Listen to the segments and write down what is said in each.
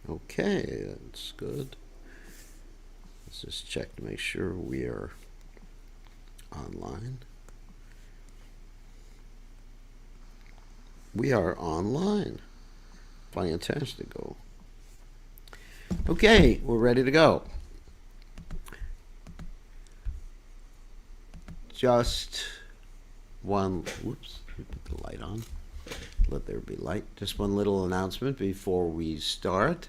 Okay, that's good. Let's just check to make sure we are online. We are online. Fantastico. Okay, we're ready to go. Just one, whoops, we put the light on. Let there be light. Just one little announcement before we start.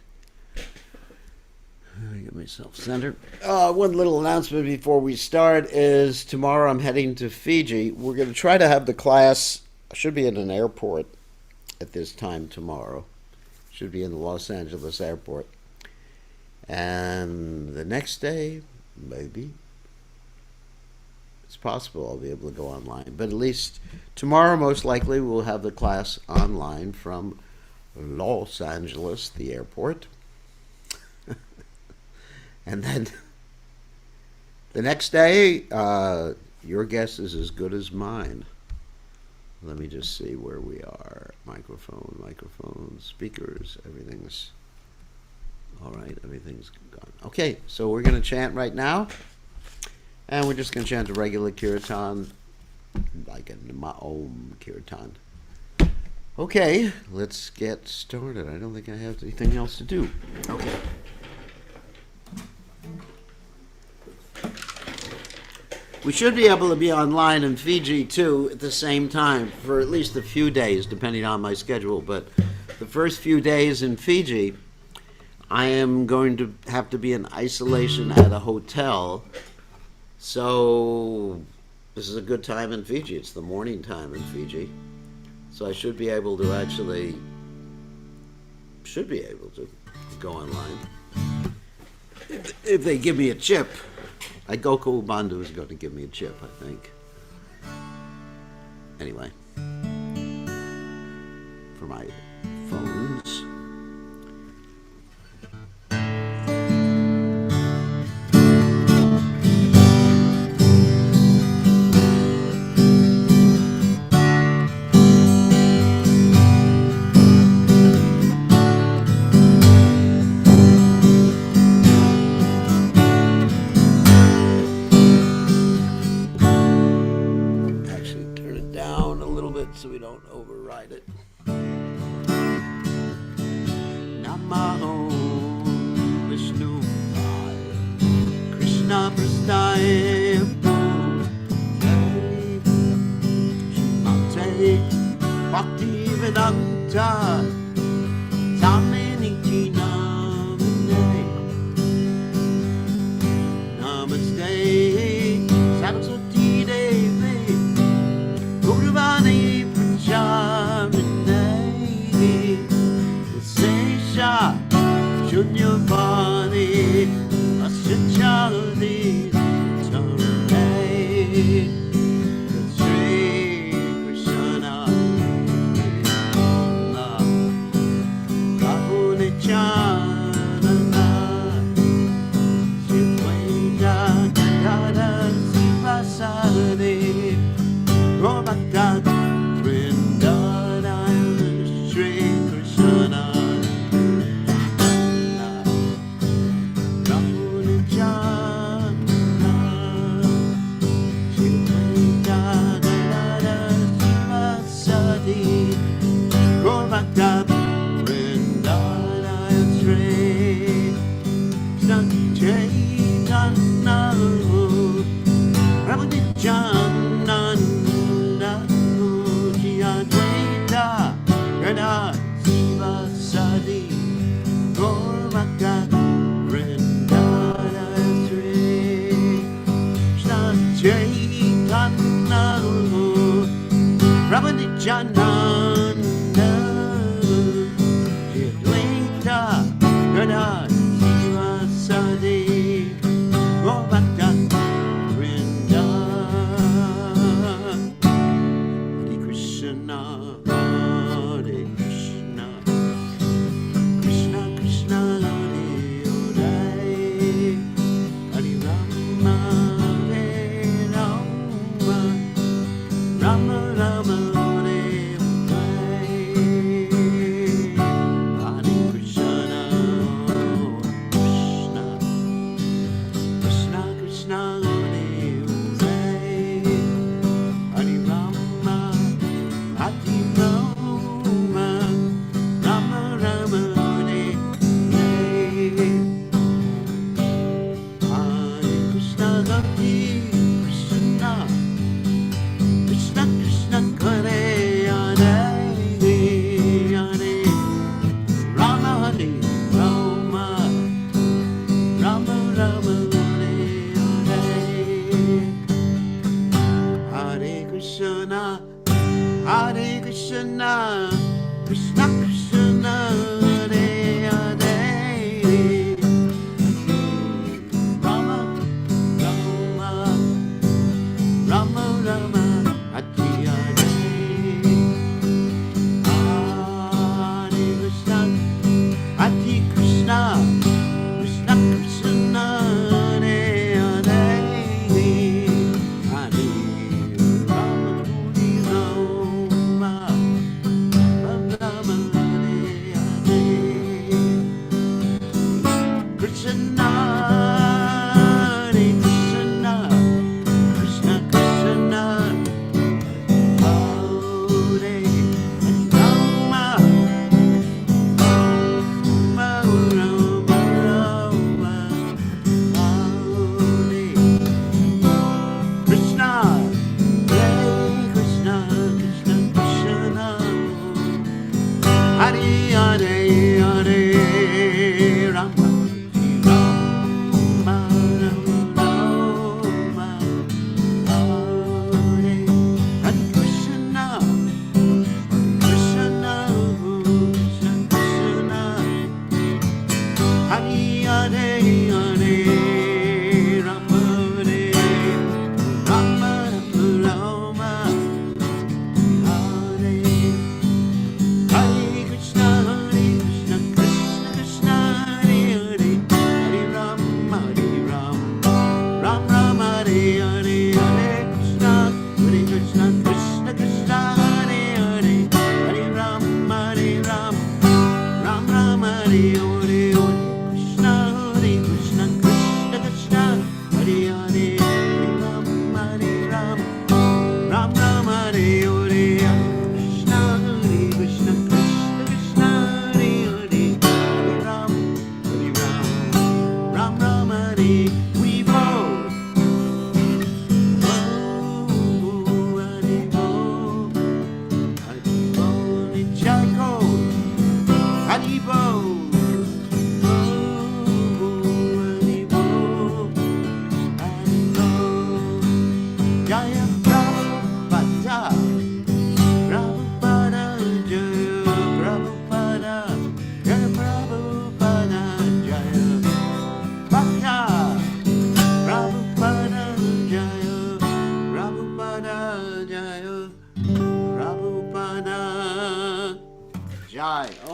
Let me get myself centered. One little announcement before we start is tomorrow I'm heading to Fiji. We're going to try to have the class, I should be in an airport at this time tomorrow. Should be in the Los Angeles airport. And the next day, maybe, it's possible I'll be able to go online. But at least tomorrow, most likely, we'll have the class online from Los Angeles, the airport. And then the next day, your guess is as good as mine. Let me just see where we are. Microphone, speakers, everything's all right. Everything's gone. Okay, so we're going to chant right now. And we're just going to chant a regular kirtan, like a Om kirtan. Okay, let's get started. I don't think I have anything else to do. Okay. We should be able to be online in Fiji, too, at the same time, for at least a few days, depending on my schedule. But the first few days in Fiji, I am going to have to be in isolation at a hotel. So this is a good time in Fiji. It's the morning time in Fiji. So I should be able to go online. If they give me a chip. Goku Bandhu is going to give me a chip, I think. Anyway. For my phones. So we don't override it. Namo Vishnu Krishna Prasthaya Shrimate Bhakti Vedanta Samaniti Namane Namaste Saraswati Devi Guruvani Shamini Sesha Shunyavani Asachali Tamane Sri Krishna Kahuni Chanana Shivaya Dada Sivasani Gobhakta Jananda Advaita Gada Siva Sadi Gobhakta Vrinda Hare Krishna Hare Krishna Krishna Krishna Hare Hare Hare Rama Hare Rama Rama Rama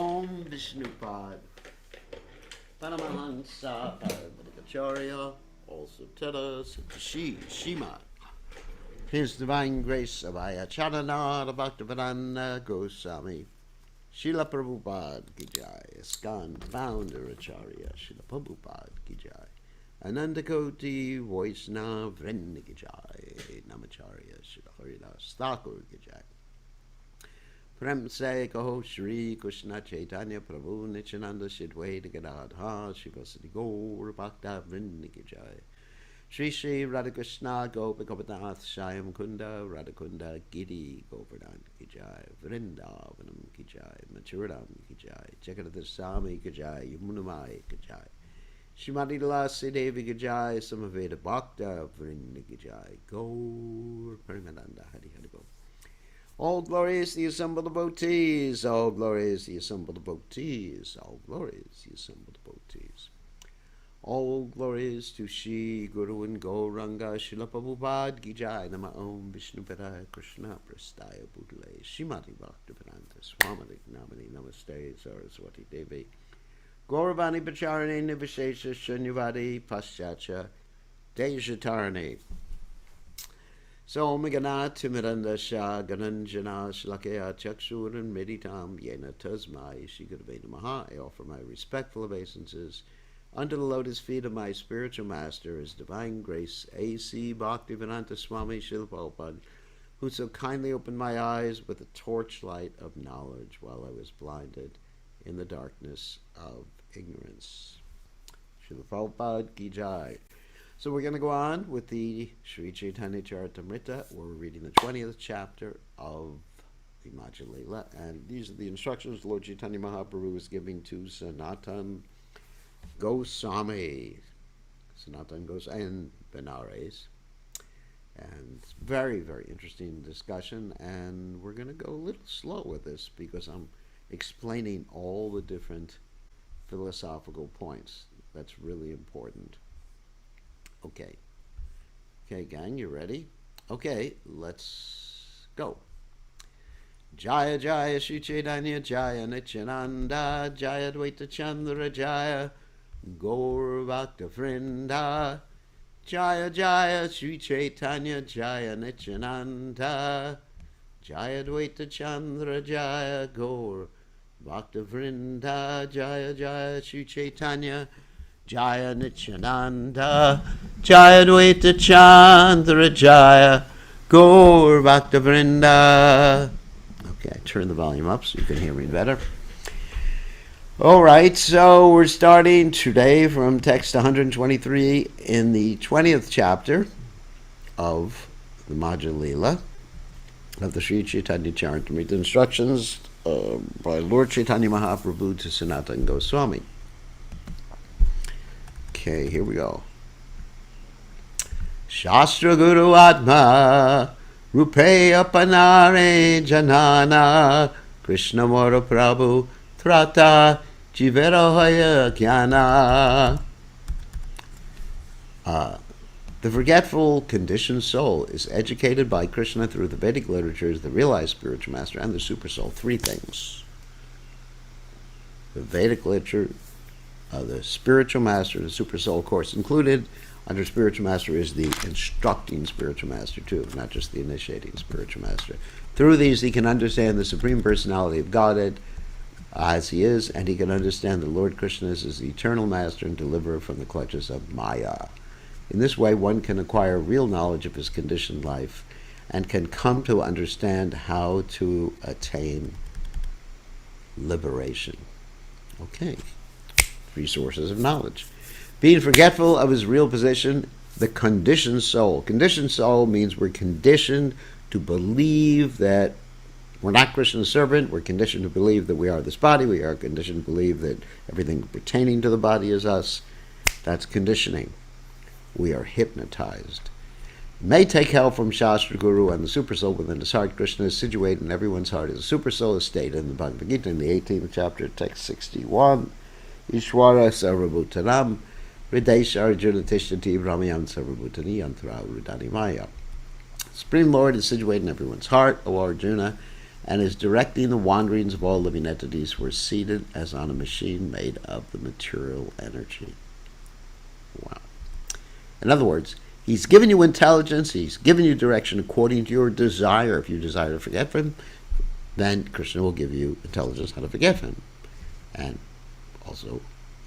Om Vishnupad Paramahansa Paramahansa also Teta Shima. His Divine Grace of Ayacharana Bhaktivedanta Goswami Srila Prabhupada Ki Jai, ISKCON Founder Acharya Srila Prabhupada Ki Jai, Anandakoti Vaishnava Vrinda Ki Jai, Namacharya Srila Haridas Thakur Ki Jai. Prem se kaho Shri Krishna Caitanya Prabhu Nityananda Shidwaita Gadadha Shivasati Gaur Bhakta Vrinda Ki Jai, Shri Shri Radhakrishna Gopakapanath Shayam Kunda Radhakunda Giri Govardhan Ki Jai, Vrindavanam Ki Jai, Machuradam Ki Jai, Jagadadasami Ki Jai, Yamunamai Ki Jai, Shrimati Lasi Devi Ki Jai, Samaveda Bhakta Vrinda Ki Jai, Gaur Parimananda Hari Hari Bo. All glory is the assembled devotees, all glory is the assembled devotees, all glory is the assembled devotees. All glories to Shri Guru and Gauranga Srila Prabhupada Ki Jai, Nama Om Vishnu Padaya Krishna Prastaya Bhutale Shrimati Bhaktivedanta Swamati Namani Namaste Saraswati Devi Gauravani Pacharane Nivishesha Shanyavadi Paschacha Dejatarane. So Megana Timiranda Shah Gananjana Shlakaya Chakshuran Meditam Yena Tasmai Shikadavena Maha. I offer my respectful obeisances under the lotus feet of my spiritual master, His Divine Grace, A.C. Bhaktivedanta Swami Srila Prabhupada, who so kindly opened my eyes with the torchlight of knowledge while I was blinded in the darkness of ignorance. Srila Prabhupada Ki Jai. So we're going to go on with the Sri Chaitanya Caritamrta. We're reading the 20th chapter of the Madhya Lila, and these are the instructions Lord Chaitanya Mahaprabhu is giving to Sanatan Goswami, and Benares. And it's very, very interesting discussion, and we're going to go a little slow with this because I'm explaining all the different philosophical points. That's really important. Okay, gang, you ready? Okay, let's go. Jaya Jaya Shri Chaitanya Jaya Nityananda Jaya Dvaita Chandra Jaya Gaur Bhakta Vrinda Jaya Jaya Shri Chaitanya Jaya Nityananda Jaya Dvaita Chandra Jaya Gaur Bhakta Vrinda Jaya Jaya Shri Chaitanya Jaya Nityananda Jaya Dvaita Chandra Jaya Gaur Bhakta Vrinda. Okay, turn the volume up so you can hear me better. All right, so we're starting today from text 123 in the 20th chapter of the Madhya Lila of the Sri Chaitanya Caritamrta. Instructions by Lord Chaitanya Mahaprabhu to Sanatana Goswami. Okay, here we go. Shastra Guru Atma Rupeya Panare Janana Krishna Mora Prabhu Trata Jiverahaya Jnana. The forgetful, conditioned soul is educated by Krishna through the Vedic literatures, the realized spiritual master, and the super soul. Three things. The Vedic literature, the spiritual master, the super soul. Of course, included under spiritual master is the instructing spiritual master too, not just the initiating spiritual master. Through these, he can understand the Supreme Personality of Godhead as he is, and he can understand the Lord Krishna as the eternal master and deliverer from the clutches of Maya. In this way, one can acquire real knowledge of his conditioned life and can come to understand how to attain liberation. Okay, three sources of knowledge. Being forgetful of his real position, the conditioned soul. Conditioned soul means we're conditioned to believe that we're not Krishna's servant. We're conditioned to believe that we are this body. We are conditioned to believe that everything pertaining to the body is us. That's conditioning. We are hypnotized. May take help from Shastra Guru and the super soul within his heart. Krishna is situated in everyone's heart as a super soul, is stated in the Bhagavad Gita in the 18th chapter, text 61. Ishwara Sarvabhutanam Hridesh Arjuna Tishtati Brahmayan Sarvabhutani Yantra Rudani Maya. Supreme Lord is situated in everyone's heart, O Arjuna, and is directing the wanderings of all living entities who are seated as on a machine made of the material energy. Wow. In other words, he's given you intelligence, he's given you direction according to your desire. If you desire to forget him, then Krishna will give you intelligence how to forget him. And also,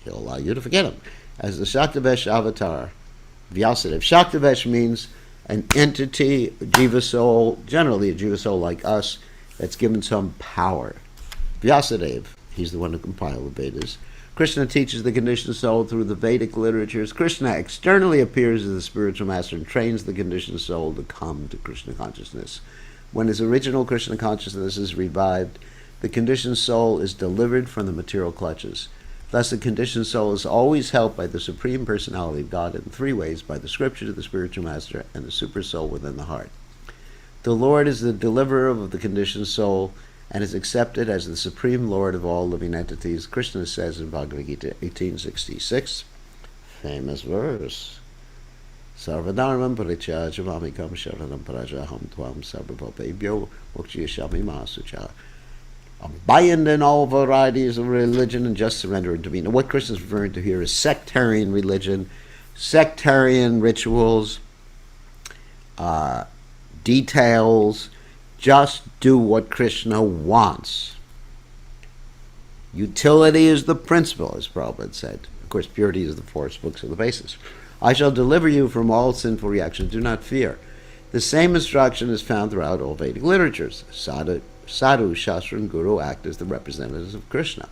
he'll allow you to forget him. As the Shaktavesh avatar, Vyasadeva. Shaktavesh means an entity, a jiva soul, generally a jiva soul like us, that's given some power. Vyasadeva, he's the one who compiled the Vedas. Krishna teaches the conditioned soul through the Vedic literatures. Krishna externally appears as the spiritual master and trains the conditioned soul to come to Krishna consciousness. When his original Krishna consciousness is revived, the conditioned soul is delivered from the material clutches. Thus, the conditioned soul is always helped by the Supreme Personality of God in three ways: by the scripture, the spiritual master, and the super soul within the heart. The Lord is the deliverer of the conditioned soul and is accepted as the Supreme Lord of all living entities. Krishna says in Bhagavad Gita 1866, famous verse, Sarvadharmam parityajamamikam sharanam prajaham tvam sarvabhapebhyo mokshiyashami masucha. Abandon all varieties of religion and just surrender unto me. Now, what Krishna is referring to here is sectarian religion, sectarian rituals, details. Just do what Krishna wants. Utility is the principle, as Prabhupada said. Of course, purity is the force books of the basis. I shall deliver you from all sinful reactions. Do not fear. The same instruction is found throughout all Vedic literatures. Sadhu, Shastra, and Guru act as the representatives of Krishna.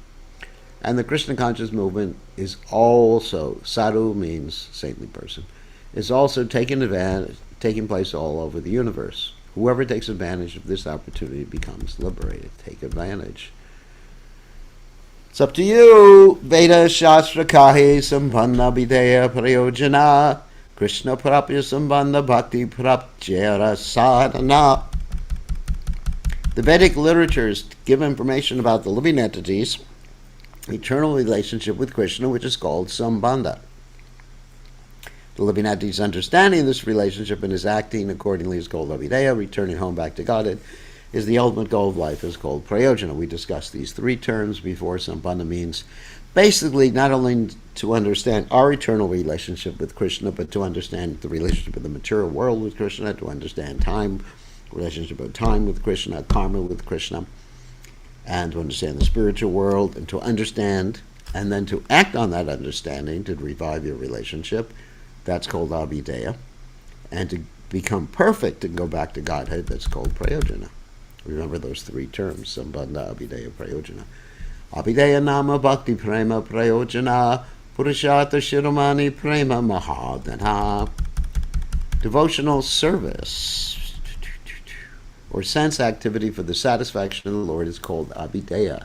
And the Krishna conscious movement is also, sadhu means saintly person, is also taking place all over the universe. Whoever takes advantage of this opportunity becomes liberated. Take advantage. It's up to you. Veda, Shastra, Kahi, Sambandha, Videya, Prayojana, Krishna Prapya, Sambandha, Bhakti, Prapjara, Sadhana. The Vedic literatures give information about the living entities' eternal relationship with Krishna, which is called Sambandha. The living entity's understanding of this relationship and his acting accordingly is called Avideya. Returning home back to Godhead is the ultimate goal of life, is called Prayojana. We discussed these three terms before. Sambandha means basically not only to understand our eternal relationship with Krishna, but to understand the relationship of the material world with Krishna, to understand time, relationship of time with Krishna, karma with Krishna, and to understand the spiritual world, and to understand and then to act on that understanding to revive your relationship. That's called Abhideya. And to become perfect and go back to Godhead, that's called Prayojana. Remember those three terms, Sambandha, Abhideya, Prayojana. Abhideya nama bhakti prema prayojana purushata shiromani prema mahadana. Devotional service or sense activity for the satisfaction of the Lord is called Abhideya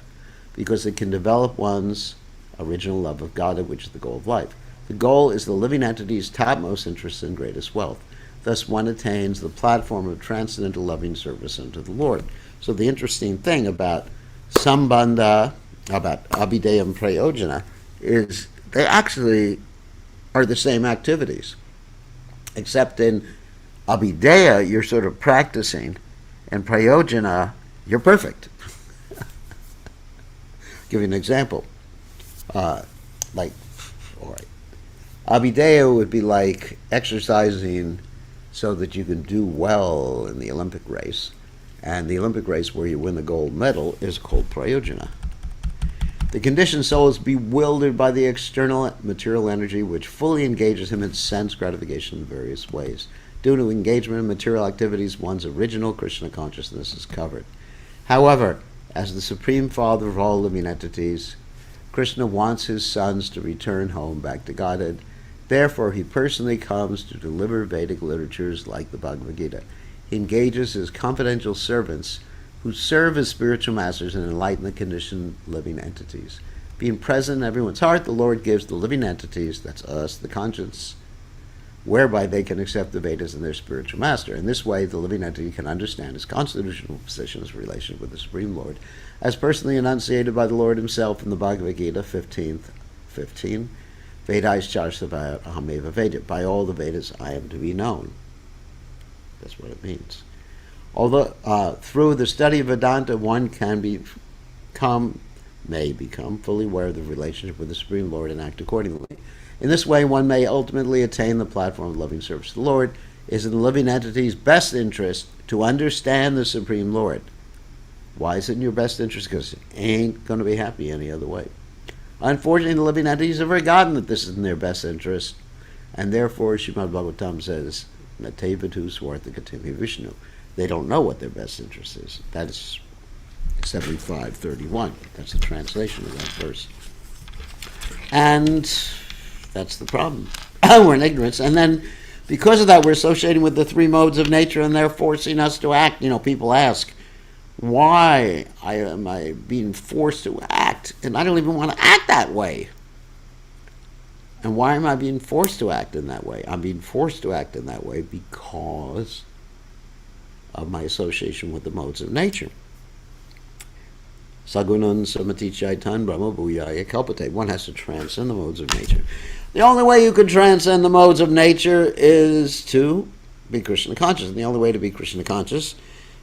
because it can develop one's original love of God, which is the goal of life. The goal is the living entity's topmost interest and greatest wealth. Thus one attains the platform of transcendental loving service unto the Lord. So the interesting thing about Sambandha, about Abhideya and Prayojana, is they actually are the same activities. Except in Abhideya, you're sort of practicing, and Prayojana, you're perfect. Give you an example. All right. Abhideya would be like exercising so that you can do well in the Olympic race. And the Olympic race where you win the gold medal is called Prayojana. The conditioned soul is bewildered by the external material energy which fully engages him in sense gratification in various ways. Due to engagement in material activities, one's original Krishna consciousness is covered. However, as the Supreme Father of all living entities, Krishna wants his sons to return home back to Godhead. Therefore, he personally comes to deliver Vedic literatures like the Bhagavad Gita. He engages his confidential servants who serve as spiritual masters and enlighten the conditioned living entities. Being present in everyone's heart, the Lord gives the living entities, that's us, the conscience, whereby they can accept the Vedas and their spiritual master. In this way, the living entity can understand his constitutional position as relationship with the Supreme Lord, as personally enunciated by the Lord himself in the Bhagavad Gita 15. Vedais Charsava Ahameva Veda. By all the Vedas I am to be known. That's what it means. Although through the study of Vedanta, one may become fully aware of the relationship with the Supreme Lord and act accordingly. In this way, one may ultimately attain the platform of loving service to the Lord. It is in the living entity's best interest to understand the Supreme Lord. Why is it in your best interest? Because it ain't going to be happy any other way. Unfortunately, the living entities have forgotten that this is in their best interest, and therefore, Srimad Bhagavatam says, Natevatu Swartha Gatimi Vishnu. They don't know what their best interest is. That is 75:31. That's the translation of that verse. And that's the problem. We're in ignorance. And then, because of that, we're associating with the three modes of nature, and they're forcing us to act. People ask, why am I being forced to act? And I don't even want to act that way. And why am I being forced to act in that way? I'm being forced to act in that way because of my association with the modes of nature. Sagunan samati chaitan brahma bhuyaya kalpate. One has to transcend the modes of nature. The only way you can transcend the modes of nature is to be Krishna conscious. And the only way to be Krishna conscious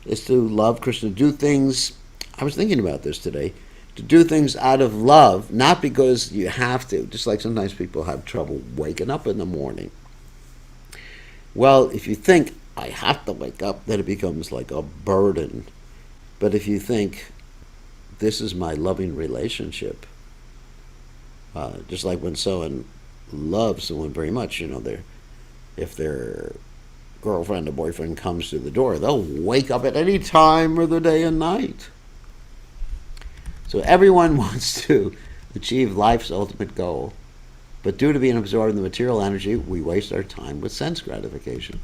is to love Krishna, do things. I was thinking about this today. To do things out of love, not because you have to. Just like sometimes people have trouble waking up in the morning. Well, if you think, I have to wake up, then it becomes like a burden. But if you think, this is my loving relationship, just like when someone loves someone very much, if their girlfriend or boyfriend comes to the door, they'll wake up at any time of the day and night. So everyone wants to achieve life's ultimate goal, but due to being absorbed in the material energy, we waste our time with sense gratification.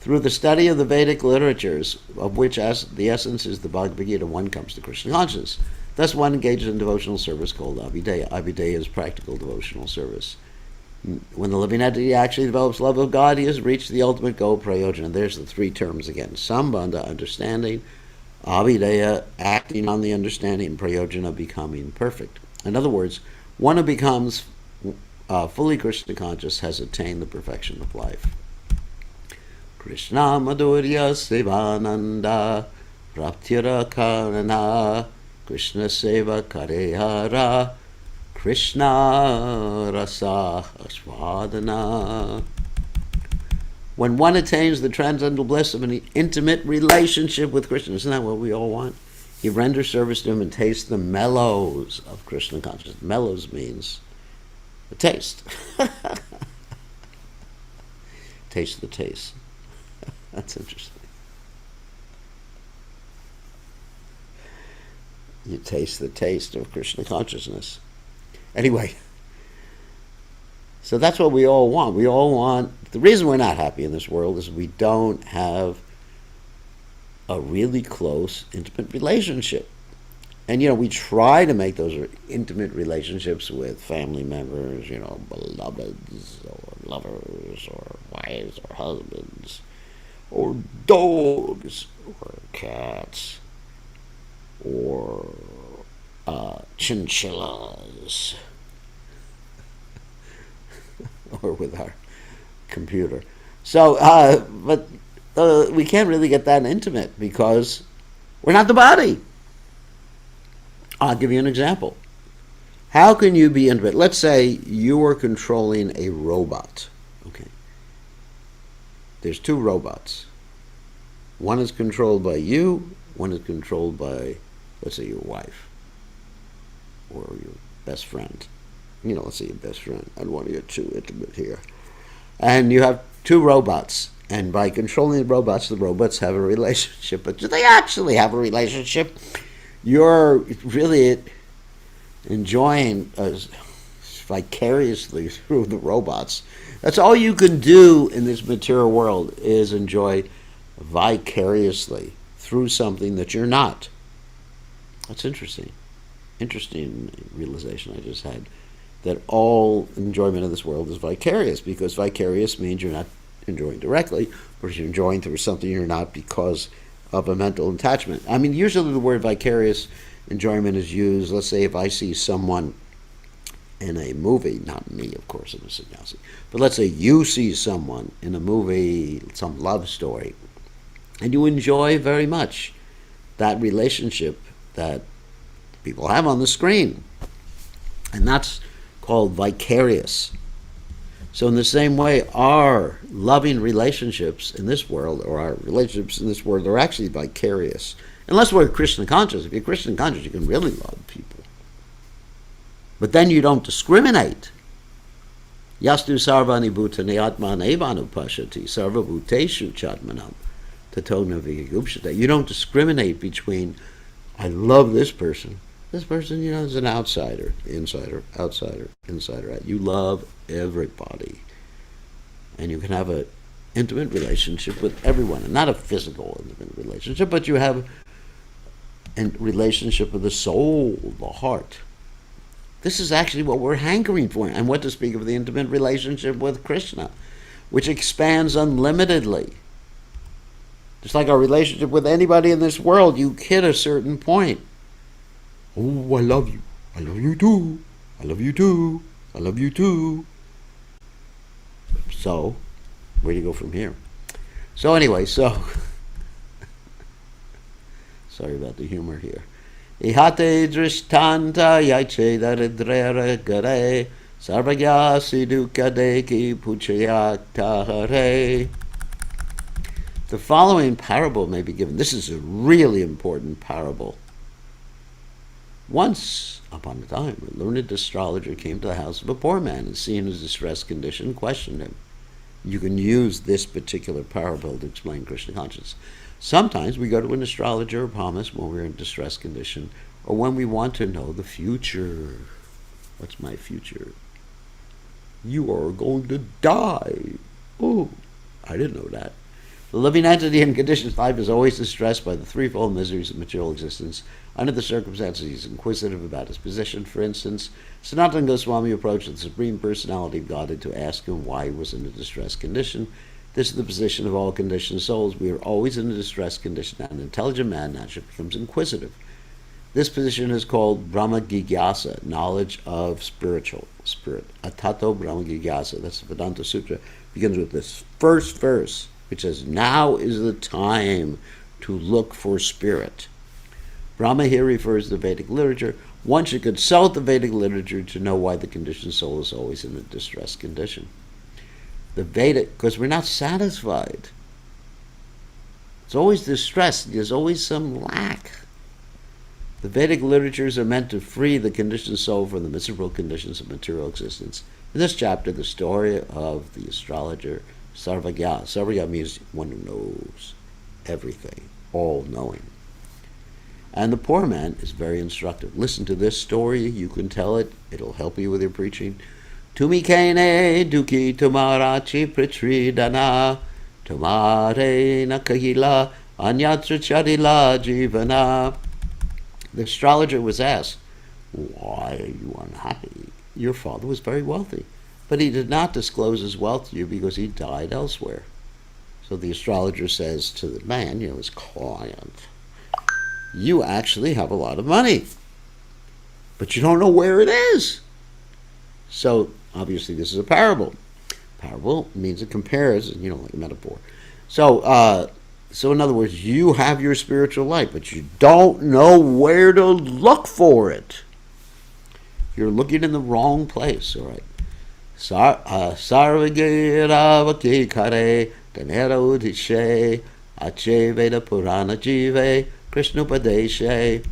Through the study of the Vedic literatures, of which the essence is the Bhagavad Gita, one comes to Krishna consciousness. Thus one engages in devotional service called Abhideya. Abhideya is practical devotional service. When the living entity actually develops love of God, he has reached the ultimate goal, prayojana. There's the three terms again. Sambandha, understanding. Abhideya, acting on the understanding. Prayojana, becoming perfect. In other words, one who becomes fully Krishna conscious has attained the perfection of life. Krishna Madhurya Sivananda Praptira Karana Krishna Seva Karehara Krishna Rasa Aswadana. When one attains the transcendental bliss of an intimate relationship with Krishna, isn't that what we all want? He renders service to him and tastes the mellows of Krishna consciousness. Mellows means a taste. Taste the taste. That's interesting. You taste the taste of Krishna consciousness. Anyway, so that's what we all want. We all want, the reason we're not happy in this world is we don't have a really close, intimate relationship. And, we try to make those intimate relationships with family members, beloveds or lovers or wives or husbands or dogs or cats or chinchillas or with our computer. So, but we can't really get that intimate because we're not the body. I'll give you an example. How can you be intimate? Let's say you are controlling a robot. Okay. There's two robots. One is controlled by you, one is controlled by, let's say, your wife or your best friend. Let's say your best friend. I don't want to get too intimate here. And you have two robots. And by controlling the robots have a relationship. But do they actually have a relationship? You're really enjoying vicariously through the robots. That's all you can do in this material world is enjoy vicariously through something that you're not. That's interesting. Interesting realization I just had. That all enjoyment of this world is vicarious, because vicarious means you're not enjoying directly, but you're enjoying through something you're not because of a mental attachment. I mean, usually the word vicarious enjoyment is used, let's say if I see someone in a movie, not me, of course, in a sannyasi, but let's say you see someone in a movie, some love story, And you enjoy very much that relationship that people have on the screen. And that's called vicarious. So in the same way, our loving relationships in this world, or our relationships in this world, are actually vicarious. Unless we're Krishna conscious. If you're Krishna conscious, you can really love people. But then you don't discriminate. Yastu sarvani bhutani atman evanu pashati sarva bhuteshu chatmanam tatona vigagupshata. You don't discriminate between, I love this person. This person, is an outsider, insider, outsider, insider. You love everybody. And you can have an intimate relationship with everyone. And not a physical intimate relationship, but you have a relationship with the soul, the heart. This is actually what we're hankering for. And what to speak of the intimate relationship with Krishna, which expands unlimitedly. Just like our relationship with anybody in this world, you hit a certain point. Oh, I love you. I love you too. I love you too. I love you too. So, where do you go from here? So anyway, sorry about the humor here. Ihate drishtanta yaiche daridrera gare sarvagya sidukadeki puchayaktahare. The following parable may be given. This is a really important parable. Once upon a time, a learned astrologer came to the house of a poor man and, seeing his distressed condition, questioned him. You can use this particular parable to explain Krishna consciousness. Sometimes we go to an astrologer or palmist when we're in distressed condition, or when we want to know the future. What's my future? You are going to die. Oh, I didn't know that. The living entity in conditioned life is always distressed by the threefold miseries of material existence. Under the circumstances, he is inquisitive about his position. For instance, Sanatana Goswami approached the Supreme Personality of Godhead to ask him why he was in a distressed condition. This is the position of all conditioned souls. We are always in a distressed condition, and an intelligent man naturally becomes inquisitive. This position is called Brahma Gigyasa, knowledge of spirit. Atato Brahma Gigyasa, that's the Vedanta Sutra, begins with this first verse, which says, now is the time to look for spirit. Brahma here refers to the Vedic literature. One should consult the Vedic literature to know why the conditioned soul is always in a distressed condition. The Vedic, because we're not satisfied. It's always distressed. There's always some lack. The Vedic literatures are meant to free the conditioned soul from the miserable conditions of material existence. In this chapter, the story of the astrologer Sarvagya. Sarvagya means one who knows everything, all-knowing. And the poor man is very instructive. Listen to this story. You can tell it. It'll help you with your preaching. Tumi kene duki tumarachi pritridana tumare nakahila anyatra charila jivana. The astrologer was asked, why are you unhappy? Your father was very wealthy, but he did not disclose his wealth to you because he died elsewhere. So the astrologer says to the man, his client, you actually have a lot of money, but you don't know where it is. So obviously this is a parable. Parable means it compares, like a metaphor. So in other words, you have your spiritual light, but you don't know where to look for it. You're looking in the wrong place, all right? Sarvagiravati kare tanera udishe ache veda purana jive Krishna Padeshe.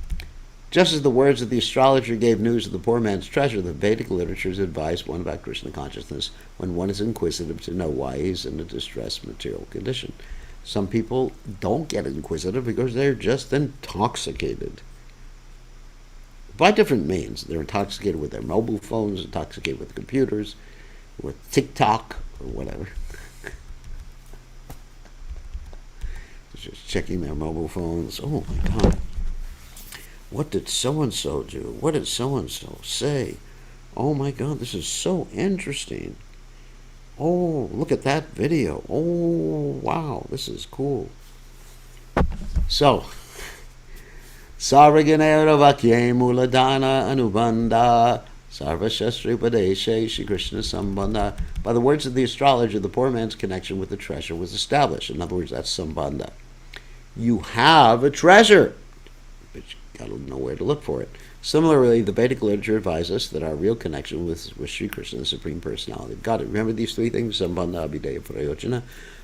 Just as the words of the astrologer gave news of the poor man's treasure, the Vedic literatures advise one about Krishna consciousness when one is inquisitive to know why he's in a distressed material condition. Some people don't get inquisitive because they're just intoxicated. By different means. They're intoxicated with their mobile phones, intoxicated with computers, with TikTok, or whatever. Just checking their mobile phones. Oh my God. What did so-and-so do? What did so-and-so say? Oh my God, this is so interesting. Oh, look at that video. Oh, wow, this is cool. So, Sarvaganera Vakye Muladana Anubandha Sarvashastri Padeshe Shri Krishna Sambandha. By the words of the astrologer, the poor man's connection with the treasure was established. In other words, that's Sambandha. you have a treasure, but you got to know where to look for it. Similarly, the Vedic literature advises us that our real connection with Sri Krishna, the Supreme Personality of God. Remember these three things: Sambandha, Abhideya, Prayojana.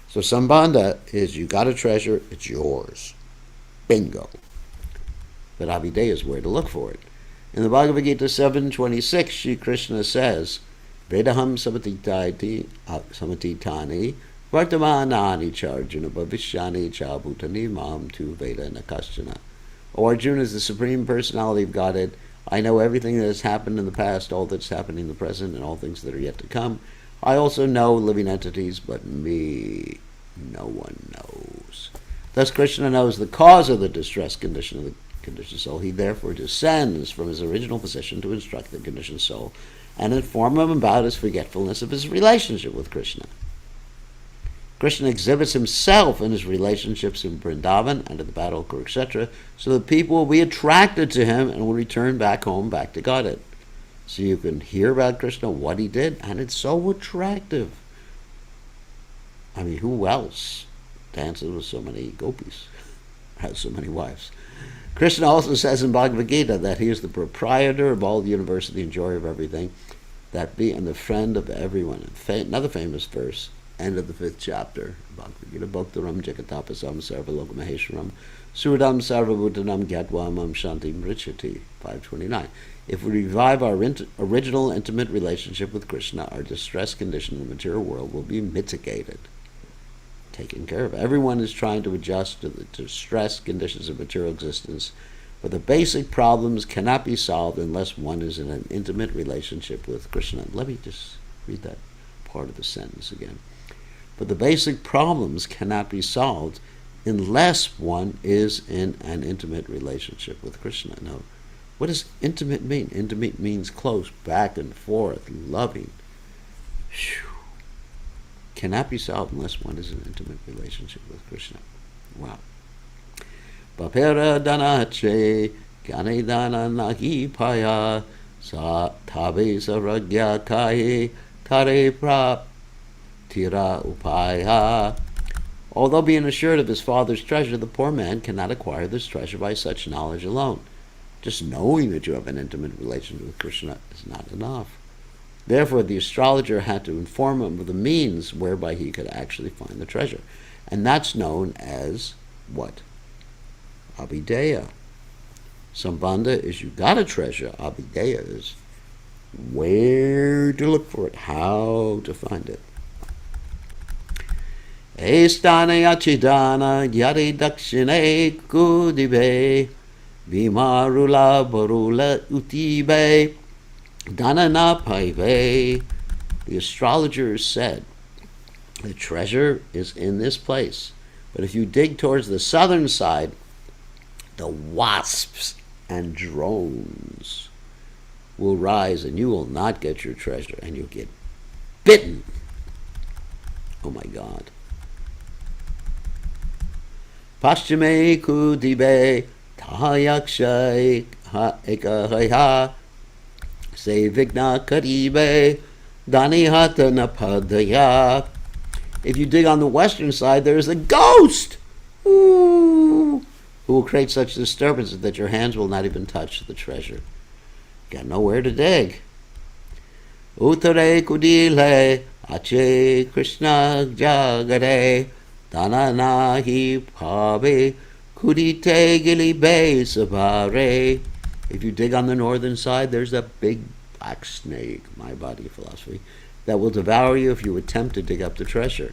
So Sambandha is you got a treasure, it's yours. Bingo. But Abhideya is where to look for it. In the Bhagavad Gita 7:26, Sri Krishna says, Vedaham samatitani vartamanani charjuna bhavishyani cha bhutani mam tu veda nakaschana. O Arjuna is the Supreme Personality of Godhead. I know everything that has happened in the past, all that's happening in the present, and all things that are yet to come. I also know living entities, but me, no one knows. Thus Krishna knows the cause of the distressed condition of the conditioned soul. He therefore descends from his original position to instruct the conditioned soul and inform him about his forgetfulness of his relationship with Krishna. Krishna exhibits himself in his relationships in Vrindavan and at the battle of Kurukshetra, so that people will be attracted to him and will return back home, back to Godhead. So you can hear about Krishna, what he did, and it's so attractive. I mean, who else dances with so many gopis, has so many wives? Krishna also says in Bhagavad Gita that he is the proprietor of all the universe, the enjoyer of everything, that be, and the friend of everyone. Another famous verse, end of the 5th chapter, Bhagavad Gita, Bhaktaram Jagatapasam Sarvaloka Maheshwaram Suradam Sarvabhutanam Gyatwamam Shantim Richati, 529. If we revive our original intimate relationship with Krishna, our distressed condition in the material world will be mitigated, taken care of. Everyone is trying to adjust to the distressed conditions of material existence, but the basic problems cannot be solved unless one is in an intimate relationship with Krishna. Let me just read that part of the sentence again. But the basic problems cannot be solved unless one is in an intimate relationship with Krishna. Now, what does intimate mean? Intimate means close, back and forth, loving. Whew. Cannot be solved unless one is in an intimate relationship with Krishna. Wow. Papera danache gyane dana nagi paya sa tabe saragya kaye tare prap tira upaya. Although being assured of his father's treasure, the poor man cannot acquire this treasure by such knowledge alone. Just knowing that you have an intimate relationship with Krishna is not enough. Therefore, the astrologer had to inform him of the means whereby he could actually find the treasure. And that's known as what? Abhideya. Sambandha is you got a treasure. Abhideya is where to look for it, how to find it. Estane achidana yari dakshine kudibe vimarula barula utibe danana paive. The astrologer said, the treasure is in this place, but if you dig towards the southern side, the wasps and drones will rise and you will not get your treasure and you'll get bitten. Oh my God. Paschime kudibe tahayakshay ekahaya se vigna karibe danihata napadaya. If you dig on the western side, there is a ghost who will create such disturbances that your hands will not even touch the treasure. Got nowhere to dig. Uttare kudile ache Krishna jagare dananahi pabe kudite gilibe sabare. If you dig on the northern side, there's a big black snake, my body philosophy, that will devour you if you attempt to dig up the treasure.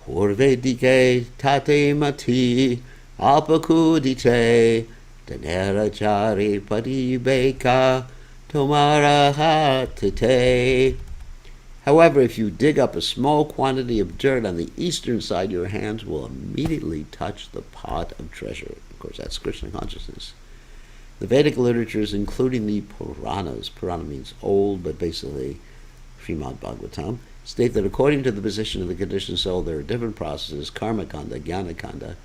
Purve dike tate mati apakudite danera paribeka tomara hatate. However, if you dig up a small quantity of dirt on the eastern side, your hands will immediately touch the pot of treasure. Of course, that's Krishna consciousness. The Vedic literatures, including the Puranas, Purana means old, but basically Srimad Bhagavatam, state that according to the position of the conditioned soul, there are different processes, karma kanda, jnana kanda,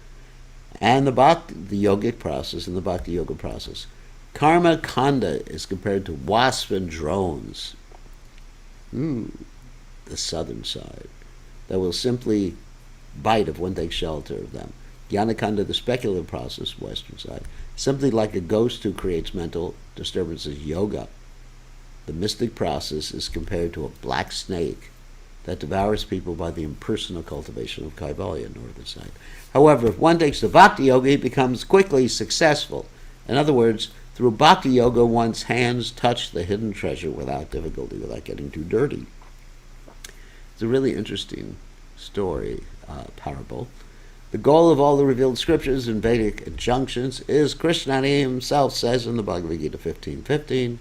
and the yogic process and the bhakti yoga process. Karma kanda is compared to wasps and drones, the southern side, that will simply bite if one takes shelter of them. Jnanakanda, the speculative process, Western side, simply like a ghost who creates mental disturbances. Yoga, the mystic process, is compared to a black snake that devours people by the impersonal cultivation of Kaivalya, northern side. However, if one takes to bhakti yoga, he becomes quickly successful. In other words, through bhakti yoga, one's hands touch the hidden treasure without difficulty, without getting too dirty. It's a really interesting story, parable. The goal of all the revealed scriptures and Vedic injunctions is, Krishna himself says in the Bhagavad Gita 15:15,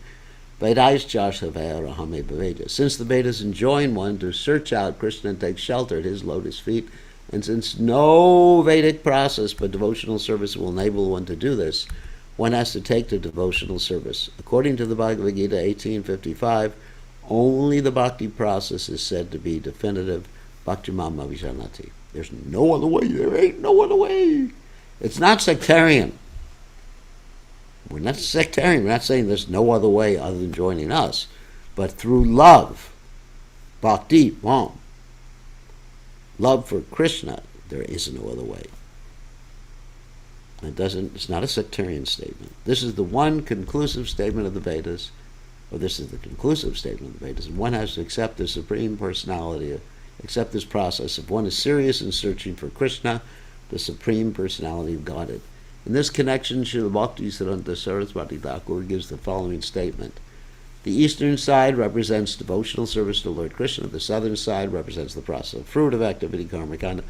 since the Vedas enjoin one to search out Krishna and take shelter at his lotus feet, and since no Vedic process but devotional service will enable one to do this, one has to take to devotional service. According to the Bhagavad Gita 18:55, only the bhakti process is said to be definitive. Bhaktimam avijanati. There's no other way. There ain't no other way. It's not sectarian. We're not sectarian. We're not saying there's no other way other than joining us. But through love, bhakti, love for Krishna, there is no other way. It's not a sectarian statement. This is the one conclusive statement of the Vedas, or this is the conclusive statement of the Vedas, and one has to accept the Supreme Personality, accept this process. If one is serious in searching for Krishna, the Supreme Personality of Godhead. In this connection, Srila Bhaktisiddhanta Saraswati Thakur gives the following statement. The eastern side represents devotional service to Lord Krishna. The southern side represents the process of fruit of activity, karma kanda,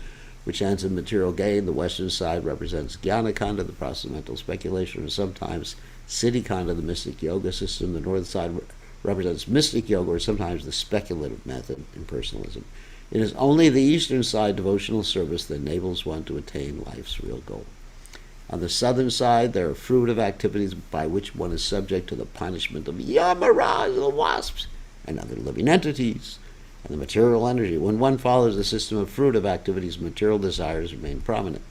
which ends in material gain. The western side represents jnana kanda, the process of mental speculation, or sometimes siddhi kanda, the mystic yoga system. The northern side represents mystic yoga, or sometimes the speculative method, impersonalism. It is only the eastern side, devotional service, that enables one to attain life's real goal. On the southern side, there are fruitive activities by which one is subject to the punishment of Yamaraj, the wasps, and other living entities, and the material energy. When one follows the system of fruitive activities, material desires remain prominent.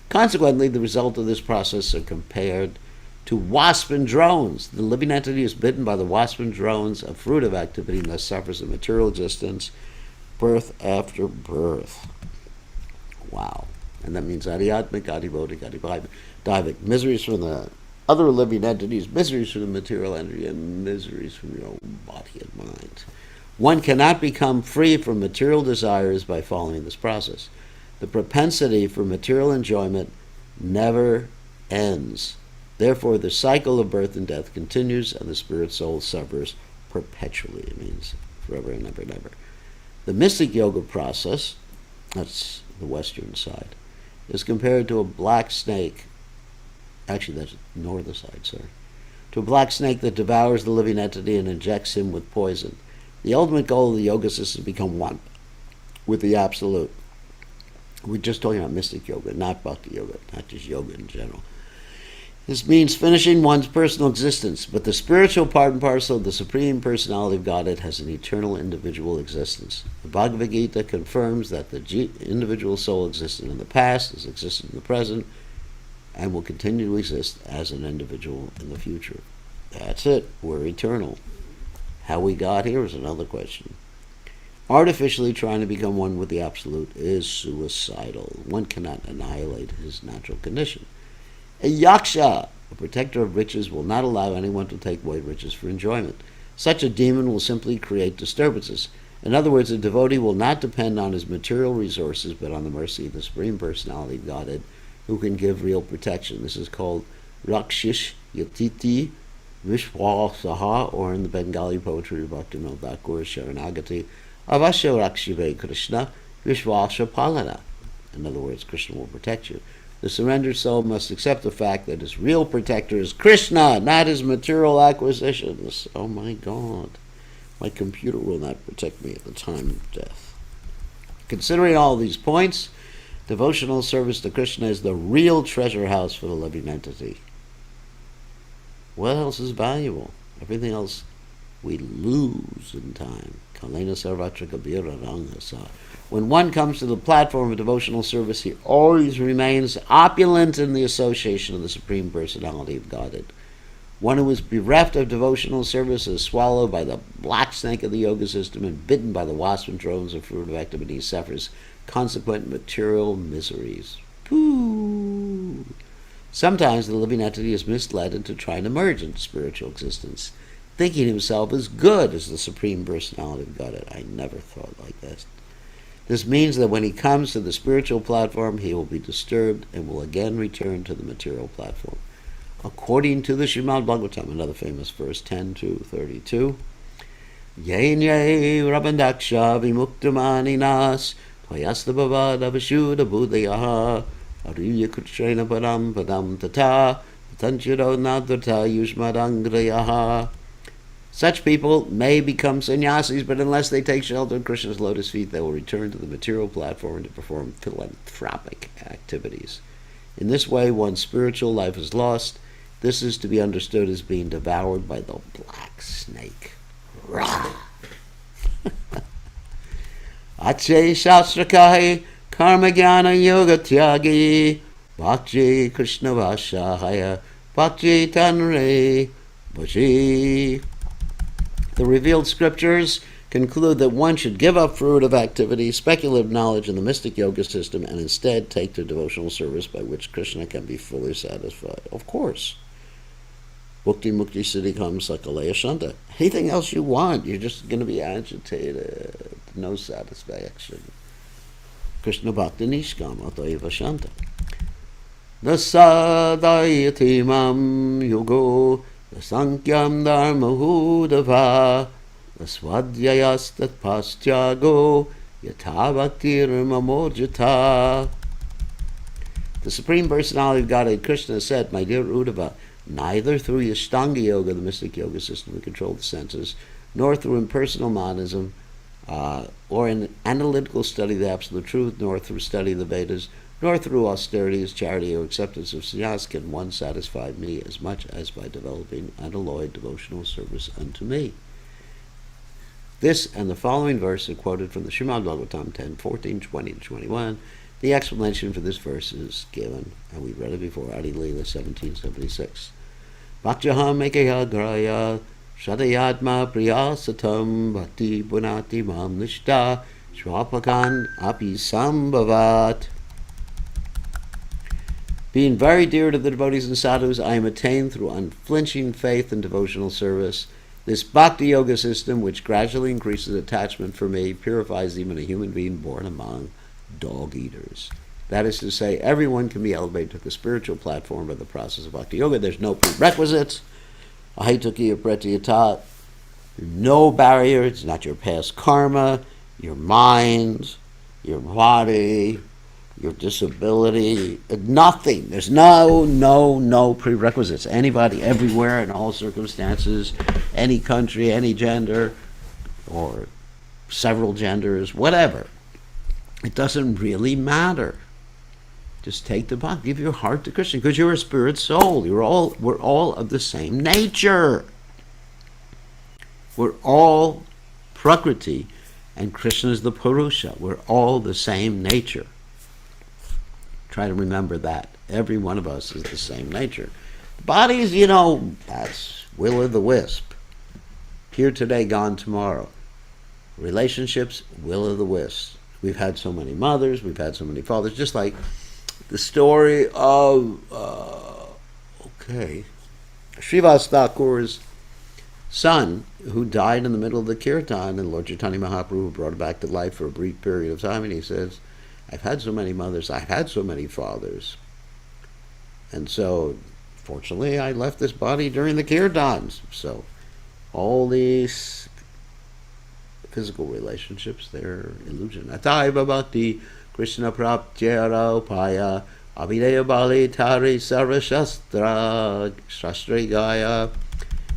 Consequently, the result of this process are compared to wasp and drones. The living entity is bitten by the wasp and drones of fruitive activity and thus suffers a material existence, birth after birth. Wow. And that means adhyatmic, adhibodic, adhibodic, miseries from the other living entities, miseries from the material energy, and miseries from your own body and mind. One cannot become free from material desires by following this process. The propensity for material enjoyment never ends. Therefore, the cycle of birth and death continues, and the spirit soul suffers perpetually. It means forever and ever and ever. The mystic yoga process, that's the western side, is compared to a black snake. Actually, that's the northern side, sorry. To a black snake that devours the living entity and injects him with poison. The ultimate goal of the yoga system is to become one with the Absolute. We're just talking about mystic yoga, not bhakti yoga, not just yoga in general. This means finishing one's personal existence, but the spiritual part and parcel of the Supreme Personality of Godhead has an eternal individual existence. The Bhagavad Gita confirms that the individual soul existed in the past, has existed in the present, and will continue to exist as an individual in the future. That's it. We're eternal. How we got here is another question. Artificially trying to become one with the Absolute is suicidal. One cannot annihilate his natural condition. A yaksha, a protector of riches, will not allow anyone to take away riches for enjoyment. Such a demon will simply create disturbances. In other words, a devotee will not depend on his material resources, but on the mercy of the Supreme Personality of Godhead, who can give real protection. This is called Rakshish Yatiti Vishwasaha, or in the Bengali poetry of Bhaktivinoda Thakur, Sharanagati, Avasya Rakshive Krishna Vishwasa Palana. In other words, Krishna will protect you. The surrendered soul must accept the fact that his real protector is Krishna, not his material acquisitions. Oh my God. My computer will not protect me at the time of death. Considering all these points, devotional service to Krishna is the real treasure house for the living entity. What else is valuable? Everything else we lose in time. Kalena sarvatra kabira rangasa. When one comes to the platform of devotional service, he always remains opulent in the association of the Supreme Personality of Godhead. One who is bereft of devotional service is swallowed by the black snake of the yoga system and bitten by the wasp and drones of fruitive activity, suffers consequent material miseries. Pooh! Sometimes the living entity is misled into trying to merge into spiritual existence, thinking himself as good as the Supreme Personality of Godhead. I never thought like this. This means that when he comes to the spiritual platform, he will be disturbed and will again return to the material platform. According to the Srimad Bhagavatam, another famous verse, 10-32, Yein ye rabandaksha vimuktamaninas tvayasta bhavada vashuddha buddhayaha Arya kutrena padam padam tata patanchiro nadrata yushmadangrayaha. Such people may become sannyasis, but unless they take shelter in Krishna's lotus feet, they will return to the material platform to perform philanthropic activities. In this way, one's spiritual life is lost. This is to be understood as being devoured by the black snake. Rah! Ache shastrakai karma jnana yoga tyagi bhakti krishna vashahaya bhakti tanre bhaji. The revealed scriptures conclude that one should give up fruitive activity, speculative knowledge, and the mystic yoga system, and instead take to devotional service by which Krishna can be fully satisfied. Of course. Bhukti mukti siddhi comes sakalaya shanta. Anything else you want, you're just going to be agitated. No satisfaction. Krishna bhakti nishkama taiva shanta. Nasadayati mam yogo sankyam dharma hudava swadhyayastat pastyago yathavaktir mamojata. The Supreme Personality of Godhead Krishna said, my dear Uddhava, neither through Ashtanga Yoga, the mystic yoga system to control the senses, nor through impersonal monism, or an analytical study of the Absolute Truth, nor through study of the Vedas, nor through austerities, charity, or acceptance of sannyas can one satisfy me as much as by developing unalloyed devotional service unto me. This and the following verse are quoted from the Srimad Bhagavatam 10:14, 20-21. The explanation for this verse is given, and we read it before, Adi Lila 1776. Bhaktyaham ekaya graya shadayatma priyasatam bhakti punati mam nishta shvapakan api sambhavat. Being very dear to the devotees and sadhus, I am attained through unflinching faith and devotional service. This bhakti yoga system, which gradually increases attachment for me, purifies even a human being born among dog-eaters. That is to say, everyone can be elevated to the spiritual platform by the process of bhakti yoga. There's no prerequisites. Ahitukiya pratyatat. No barrier. It's not your past karma, your mind, your body, your disability, nothing. There's no prerequisites. Anybody, everywhere, in all circumstances, any country, any gender, or several genders, whatever. It doesn't really matter. Just take the bhakti, give your heart to Krishna, because you're a spirit soul. We're all of the same nature. We're all Prakriti, and Krishna is the Purusha. We're all the same nature. Try to remember that. Every one of us is the same nature. Bodies, that's will o' the wisp. Here today, gone tomorrow. Relationships, will o' the wisp. We've had so many mothers, we've had so many fathers, just like the story of, Srivas Thakur's son, who died in the middle of the kirtan, and Lord Chaitanya Mahaprabhu brought him back to life for a brief period of time, and he says, I've had so many mothers, I've had so many fathers. And so, fortunately, I left this body during the kirtans. So, all these physical relationships, they're illusion. Ataiva bhakti Krishna praptyara upaya abhideya bali tari sarva shastri gaya.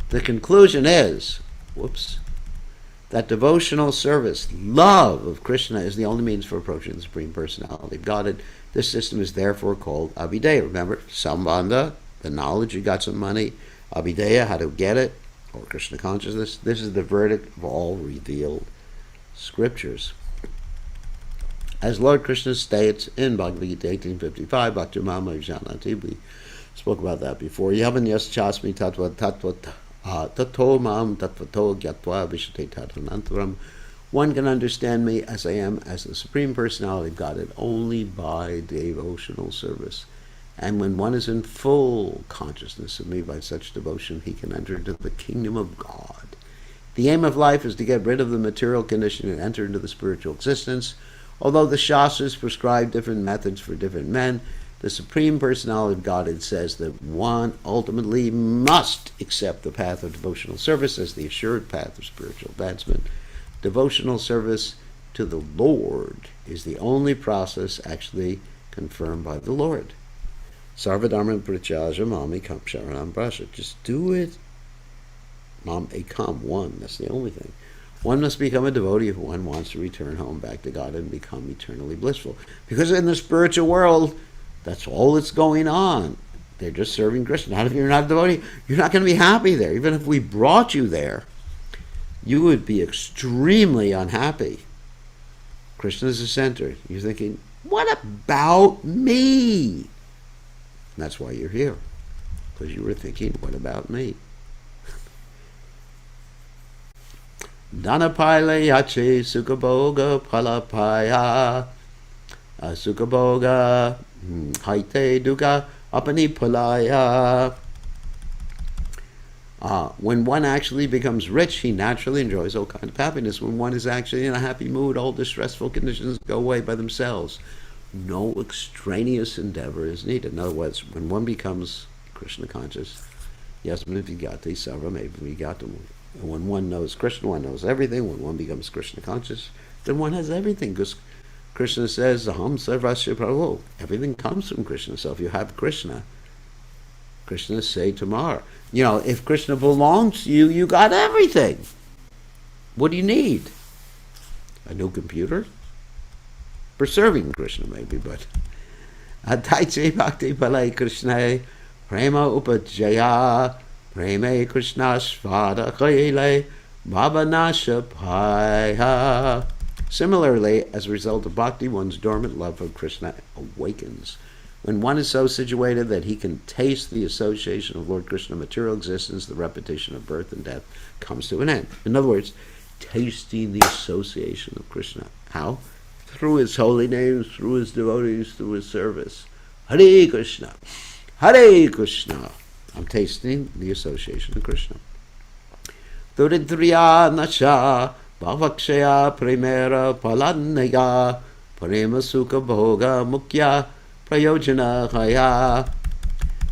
The conclusion is, that devotional service, love of Krishna, is the only means for approaching the Supreme Personality of Godhead. This system is therefore called Abhideya. Remember, Sambandha, the knowledge, you got some money. Abhideya, how to get it, or Krishna consciousness. This is the verdict of all revealed scriptures. As Lord Krishna states in Bhagavad Gita 1855, Bhakti Mama Janati, we spoke about that before. Yavanyas chasmi tatva tatva tato mam tatvato gyatva vishate tatanantaram. One can understand me as I am, as the Supreme Personality of Godhead, only by devotional service. And when one is in full consciousness of me by such devotion, he can enter into the kingdom of God. The aim of life is to get rid of the material condition and enter into the spiritual existence. Although the Shastras prescribe different methods for different men, the Supreme Personality of Godhead says that one ultimately must accept the path of devotional service as the assured path of spiritual advancement. Devotional service to the Lord is the only process actually confirmed by the Lord. Sarvadharma prachaja mami kam sharanam brasha. Just do it. Mam ekam, one. That's the only thing. One must become a devotee if one wants to return home back to God and become eternally blissful. Because in the spiritual world, that's all that's going on. They're just serving Krishna. Not if you're not a devotee, you're not going to be happy there. Even if we brought you there, you would be extremely unhappy. Krishna is the center. You're thinking, what about me? And that's why you're here. Because you were thinking, what about me? Dhanapaya yache sukabhoga palapaya sukabhoga haite dukkha apanipalaya. When one actually becomes rich, he naturally enjoys all kinds of happiness. When one is actually in a happy mood, all distressful conditions go away by themselves. No extraneous endeavor is needed. In other words, when one becomes Krishna conscious, yasmin vigati sarvam eva vigatam. When one knows Krishna, one knows everything. When one becomes Krishna conscious, then one has everything. Because Krishna says, Aham sarvasya prabhu. Everything comes from Krishna. So if you have Krishna, Krishna say tomorrow. You know, if Krishna belongs to you, you got everything. What do you need? A new computer? For serving Krishna, maybe, but Advaita Bhakti Palai Krishna Prema Upajaya Preme Krishna Svada Kaile Bhavanasha Paya. Similarly, as a result of bhakti, one's dormant love for Krishna awakens. When one is so situated that he can taste the association of Lord Krishna material existence, the repetition of birth and death comes to an end. In other words, tasting the association of Krishna. How? Through his holy names, through his devotees, through his service. Hare Krishna. Hare Krishna. I'm tasting the association of Krishna. Duridriya nasha bhavakshaya primera palanaya prema sukha bhoga mukya prayojana khaya.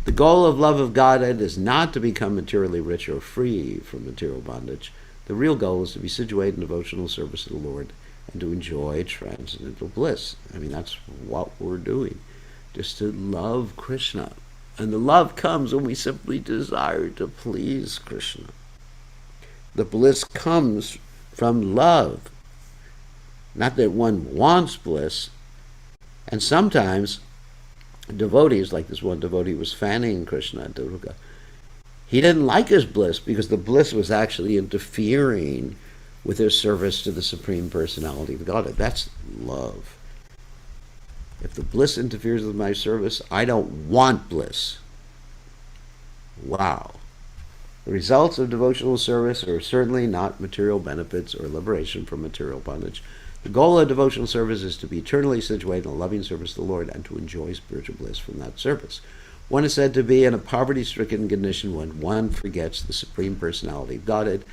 The goal of love of Godhead is not to become materially rich or free from material bondage. The real goal is to be situated in devotional service to the Lord and to enjoy transcendental bliss. I mean, that's what we're doing. Just to love Krishna. And the love comes when we simply desire to please Krishna. The bliss comes from love. Not that one wants bliss. And sometimes devotees, like this one devotee was fanning Krishna, Duruga, he didn't like his bliss because the bliss was actually interfering with his service to the Supreme Personality of Godhead. That's love. If the bliss interferes with my service, I don't want bliss. Wow. The results of devotional service are certainly not material benefits or liberation from material bondage. The goal of devotional service is to be eternally situated in a loving service to the Lord and to enjoy spiritual bliss from that service. One is said to be in a poverty-stricken condition when one forgets the Supreme Personality of Godhead.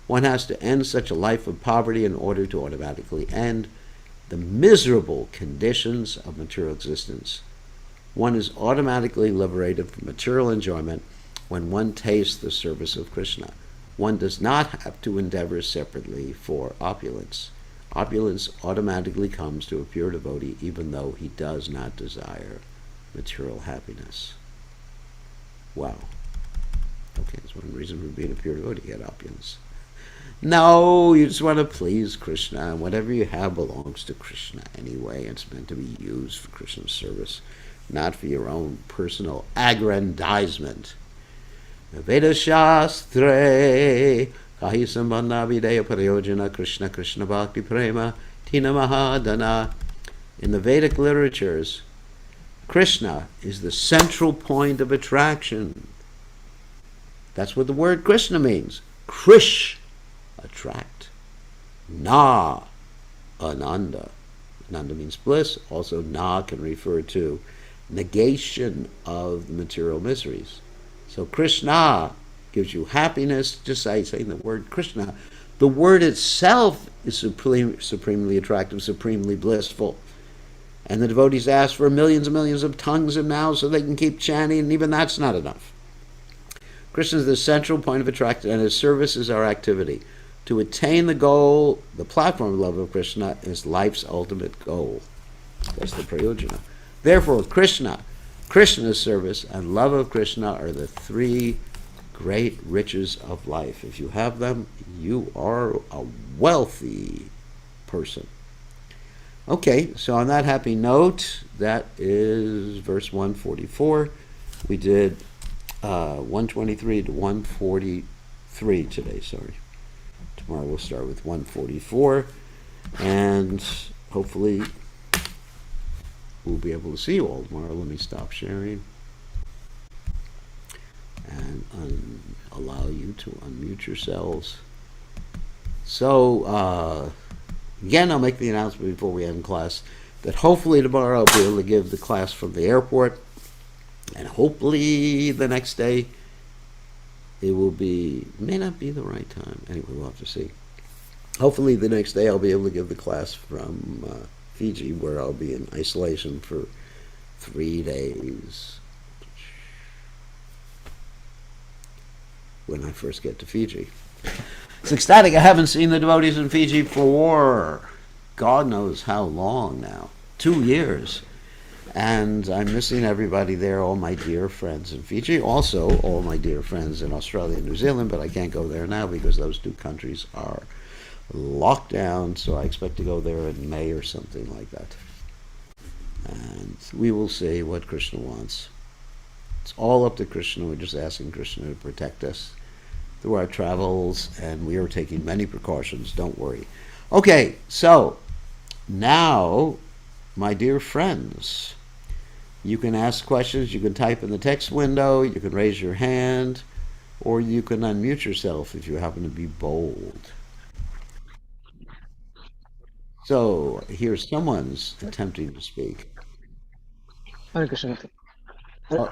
One has to end such a life of poverty in order to automatically end the miserable conditions of material existence. One is automatically liberated from material enjoyment when one tastes the service of Krishna. One does not have to endeavor separately for opulence. Opulence automatically comes to a pure devotee even though he does not desire material happiness. Wow. Okay, that's one reason for being a pure devotee, get opulence. No, you just want to please Krishna, and whatever you have belongs to Krishna anyway. It's meant to be used for Krishna's service, not for your own personal aggrandizement. Veda Shastre Kahi Sambandha Videya Parayojana Krishna Krishna Bhakti Prema Tina Mahadana. In the Vedic literatures, Krishna is the central point of attraction. That's what the word Krishna means. Krish, attract. Na, Ananda. Ananda means bliss. Also, Na can refer to negation of the material miseries. So Krishna gives you happiness just by saying the word Krishna. The word itself is supremely attractive, supremely blissful. And the devotees ask for millions and millions of tongues and mouths so they can keep chanting, and even that's not enough. Krishna is the central point of attraction, and his service is our activity. To attain the goal, the platform of love of Krishna is life's ultimate goal. That's the prayojana. Therefore, Krishna's service, and love of Krishna are the three great riches of life. If you have them, you are a wealthy person. Okay, so on that happy note, that is verse 144. We did 123 to 143 today, sorry. Tomorrow we'll start with 144, and hopefully we'll be able to see you all tomorrow. Let me stop sharing and allow you to unmute yourselves. So, again, I'll make the announcement before we end class that hopefully tomorrow I'll be able to give the class from the airport, and hopefully the next day it may not be the right time. Anyway, we'll have to see. Hopefully the next day I'll be able to give the class from Fiji, where I'll be in isolation for 3 days when I first get to Fiji. It's ecstatic. I haven't seen the devotees in Fiji for God knows how long now. 2 years. And I'm missing everybody there, all my dear friends in Fiji, also all my dear friends in Australia and New Zealand, but I can't go there now because those two countries are locked down, so I expect to go there in May or something like that. And we will see what Krishna wants. It's all up to Krishna. We're just asking Krishna to protect us through our travels, and we are taking many precautions, don't worry. Okay, so now, my dear friends, you can ask questions, you can type in the text window, you can raise your hand, or you can unmute yourself if you happen to be bold. So, here's someone's attempting to speak. Hare Krishna. Oh,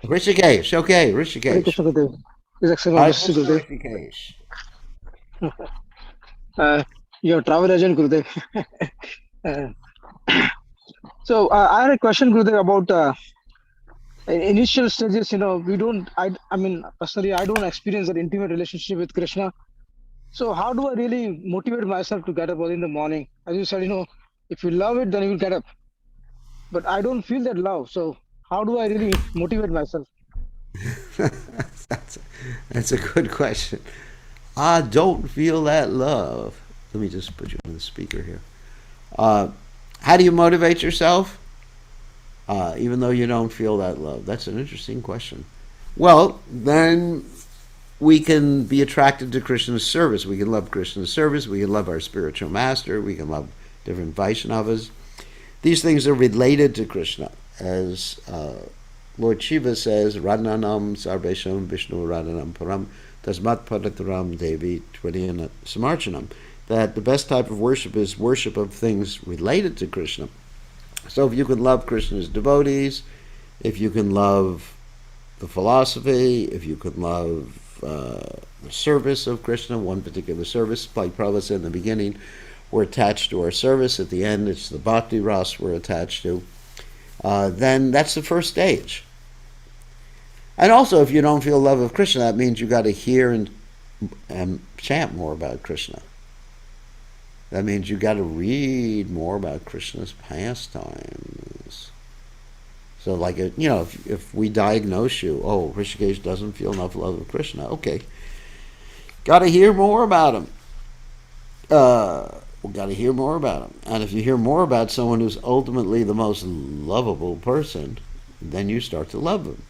Rishikesh, okay, Hare Rishikesh. Krishna Gurudev. His Excellency Hi, Justice Mr. Gurudev. Rishikesh. Your travel agent Gurudev. uh, I had a question Gurudev about initial stages. We don't. I mean, personally, I don't experience an intimate relationship with Krishna. So how do I really motivate myself to get up early in the morning? As you said, if you love it, then you will get up. But I don't feel that love. So how do I really motivate myself? that's, that's a good question. I don't feel that love. Let me just put you on the speaker here. Uh, how do you motivate yourself? Even though you don't feel that love? That's an interesting question. Well, then we can be attracted to Krishna's service. We can love Krishna's service. We can love our spiritual master. We can love different Vaishnavas. These things are related to Krishna. As Lord Shiva says, Radhanam Sarvesham Vishnu Radhanam Param Tasmat Padataram Devi Twadhyana Samarchanam. That the best type of worship is worship of things related to Krishna. So if you can love Krishna's devotees, if you can love the philosophy, if you can love the service of Krishna, one particular service, like Prabhupada said in the beginning, we're attached to our service. At the end, it's the bhakti ras we're attached to. Then that's the first stage. And also, if you don't feel love of Krishna, that means you got to hear and chant more about Krishna. That means you got to read more about Krishna's pastimes. So, like, if we diagnose you, oh, Rishikesh doesn't feel enough love of Krishna, okay, got to hear more about him. We got to hear more about him. And if you hear more about someone who's ultimately the most lovable person, then you start to love them.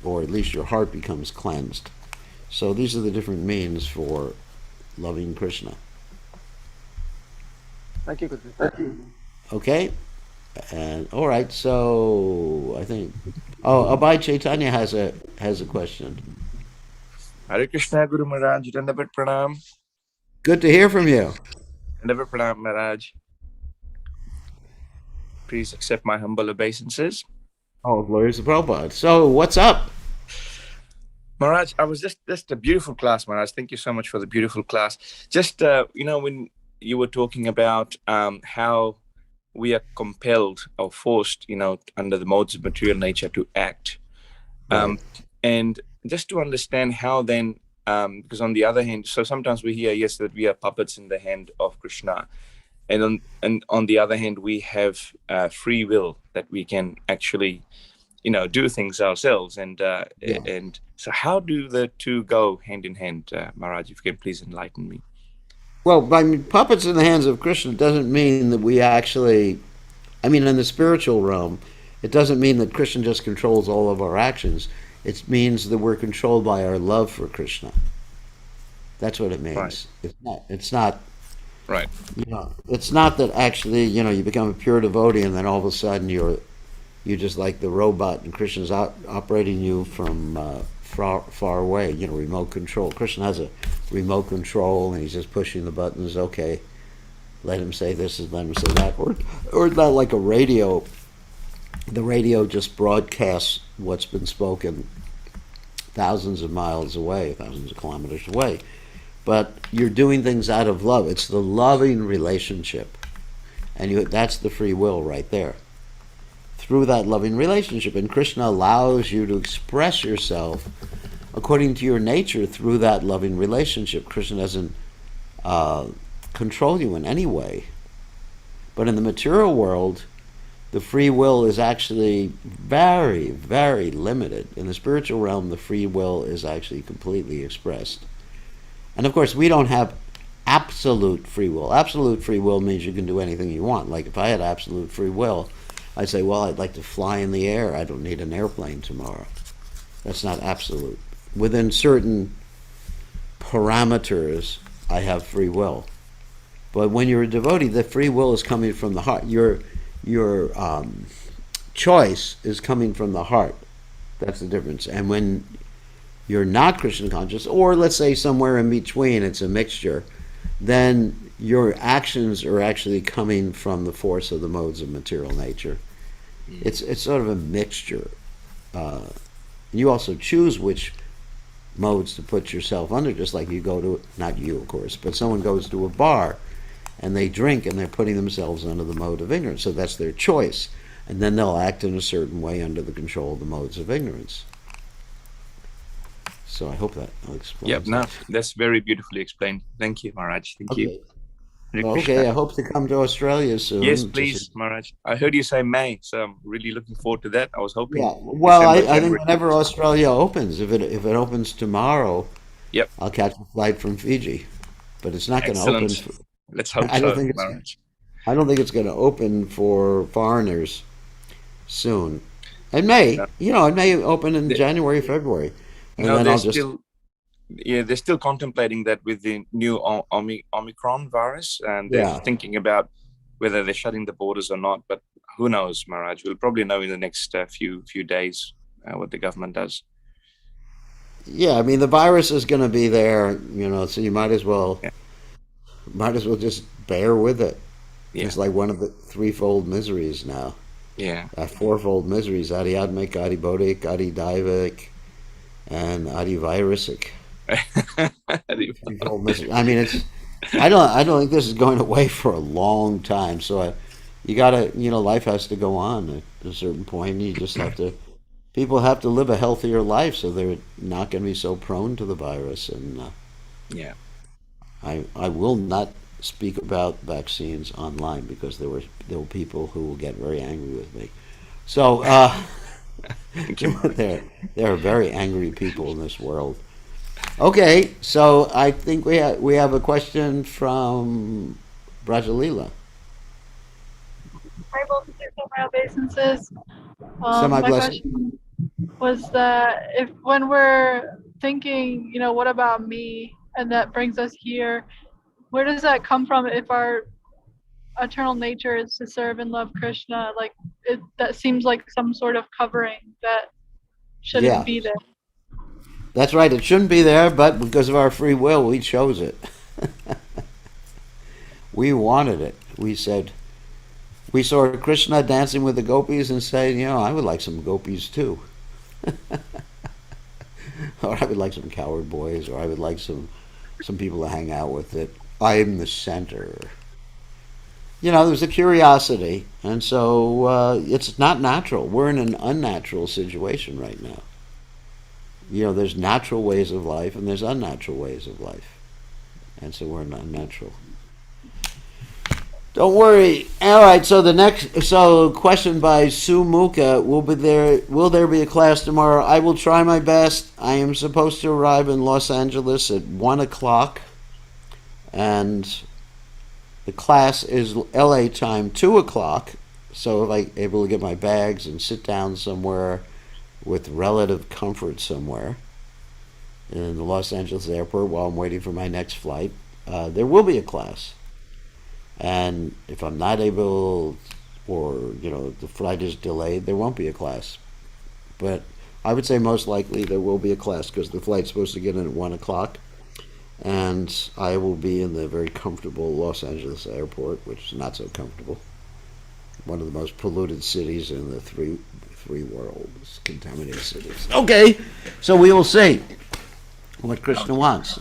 Or at least your heart becomes cleansed. So these are the different means for loving Krishna. Thank you, Gurudev. Okay? And all right, so I think Abhay Caitanya has a question. Hare Krishna Guru Maharaj, Dandavat Pranam. Good to hear from you. Dandavat Pranam Maharaj. Please accept my humble obeisances. Oh, glory to Prabhupada. So, what's up? Maharaj, I was just a beautiful class, Maharaj. Thank you so much for the beautiful class. Just, when you were talking about how we are compelled or forced, under the modes of material nature to act. Right. And just to understand how then, because on the other hand, so sometimes we hear, yes, that we are puppets in the hand of Krishna. And on the other hand, we have free will that we can actually, do things ourselves. And so how do the two go hand in hand, Maharaj? If you can please enlighten me. Well, puppets in the hands of Krishna doesn't mean that we actually, in the spiritual realm, it doesn't mean that Krishna just controls all of our actions. It means that we're controlled by our love for Krishna. That's what it means. Right. It's not, Right. it's not that actually, you become a pure devotee and then all of a sudden you're just like the robot and Krishna's operating you from far away, remote control. Krishna has a remote control and he's just pushing the buttons. Okay, let him say this and let him say that. Or not like a radio. The radio just broadcasts what's been spoken thousands of miles away, thousands of kilometers away. But you're doing things out of love. It's the loving relationship. And that's the free will right there. Through that loving relationship. And Krishna allows you to express yourself according to your nature through that loving relationship. Krishna doesn't control you in any way. But in the material world, the free will is actually very, very limited. In the spiritual realm, the free will is actually completely expressed. And of course, we don't have absolute free will. Absolute free will means you can do anything you want. Like if I had absolute free will, I'd say, well, I'd like to fly in the air. I don't need an airplane tomorrow. That's not absolute. Within certain parameters, I have free will. But when you're a devotee, the free will is coming from the heart. Your choice is coming from the heart. That's the difference. And when you're not Krishna conscious, or let's say somewhere in between, it's a mixture, then your actions are actually coming from the force of the modes of material nature. It's sort of a mixture. You also choose which modes to put yourself under, just like you go to, not you of course, but someone goes to a bar and they drink and they're putting themselves under the mode of ignorance. So that's their choice. And then they'll act in a certain way under the control of the modes of ignorance. So I hope that explains. Yep, no, that's very beautifully explained. Thank you, Maharaj. Thank you. Well, okay, I hope to come to Australia soon. Yes, please, Maharaj. I heard you say May, so I'm really looking forward to that. I was hoping. Yeah, well, December, I think whenever Australia opens, if it opens tomorrow, yep, I'll catch a flight from Fiji. But it's not going to open. Let's hope I don't so, think Maharaj. I don't think it's going to open for foreigners soon. It may, it may open in January, February, and then I'll just. They're still contemplating that with the new Omicron virus, and they're thinking about whether they're shutting the borders or not. But who knows, Maharaj? We'll probably know in the next few days what the government does. Yeah, the virus is going to be there, so you might as well just bear with it. Yeah. It's like one of the threefold miseries now. Yeah. Fourfold miseries: Adhyatmic, Adhibodhic, Adhidaivik, and Adhivirisic. It's. I don't think this is going away for a long time. So you gotta, life has to go on at a certain point. You just have to. People have to live a healthier life, so they're not going to be so prone to the virus. And I will not speak about vaccines online because there were people who will get very angry with me. So there are very angry people in this world. Okay, so I think we have a question from Lila. Hi, both of you, my obeisances. My question was that if when we're thinking, what about me, and that brings us here, where does that come from? If our eternal nature is to serve and love Krishna, that seems like some sort of covering that shouldn't be there. That's right, it shouldn't be there, but because of our free will, we chose it. We wanted it. We said, we saw Krishna dancing with the gopis and said, I would like some gopis too. Or I would like some coward boys, or I would like some people to hang out with it. I'm the center. There's a curiosity, and so it's not natural. We're in an unnatural situation right now. There's natural ways of life, and there's unnatural ways of life, and so we're in unnatural. Don't worry. All right. So question by Sue Muka: Will there be a class tomorrow? I will try my best. I am supposed to arrive in Los Angeles at 1:00, and the class is LA time 2:00. So if I'm able to get my bags and sit down somewhere with relative comfort somewhere in the Los Angeles airport while I'm waiting for my next flight, there will be a class. And if I'm not able, or the flight is delayed, there won't be a class. But I would say most likely there will be a class, because the flight's supposed to get in at 1:00, and I will be in the very comfortable Los Angeles airport, which is not so comfortable. One of the most polluted cities in the three worlds, contaminated cities. Okay, so we will see what Krishna wants.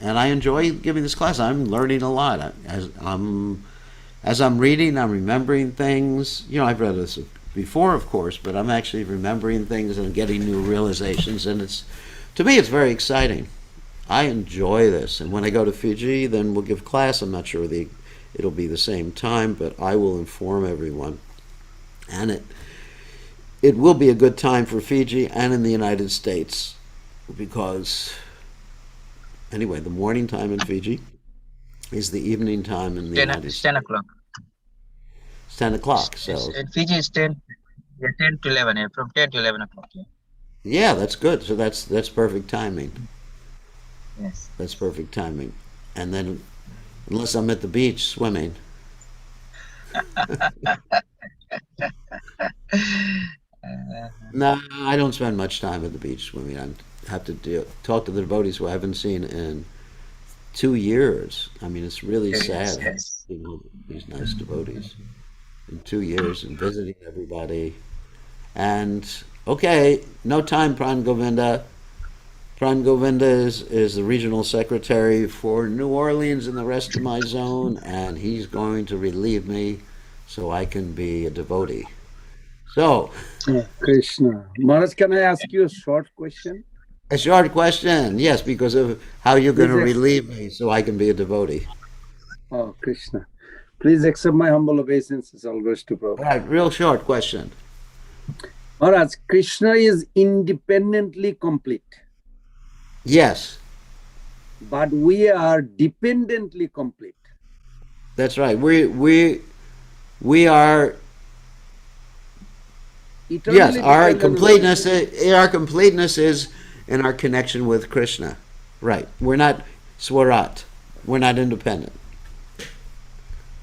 And I enjoy giving this class. I'm learning a lot. As I'm reading, I'm remembering things. I've read this before, of course, but I'm actually remembering things and getting new realizations. And to me, it's very exciting. I enjoy this. And when I go to Fiji, then we'll give class. I'm not sure it'll be the same time, but I will inform everyone. And it will be a good time for Fiji and in the United States, because anyway, the morning time in Fiji is the evening time in the United States. 10 o'clock. It's 10 o'clock. So In Fiji, it's 10 to 11. From 10 to 11 o'clock. yeah, that's good. So that's perfect timing. Yes. That's perfect timing. And then, unless I'm at the beach swimming. No, I don't spend much time at the beach swimming. I have to talk to the devotees who I haven't seen in 2 years. I mean, it's really sad. Yes. These nice devotees in 2 years, and visiting everybody. And okay, no time, Pran Govinda. Pran Govinda is the regional secretary for New Orleans and the rest of my zone, and he's going to relieve me so I can be a devotee. So, Krishna. Maharaj, can I ask you a short question? a short question, yes, because of how you're going to Please relieve me so I can be a devotee. Oh, Krishna. Please accept my humble obeisances always to All Prabhupada. right, real short question. Maharaj, Krishna is independently complete, Yes, but we are dependently complete. that's right. We are. Eternally Yes, our dependent on our completeness is in our connection with Krishna. Right. We're not swarat. We're not independent.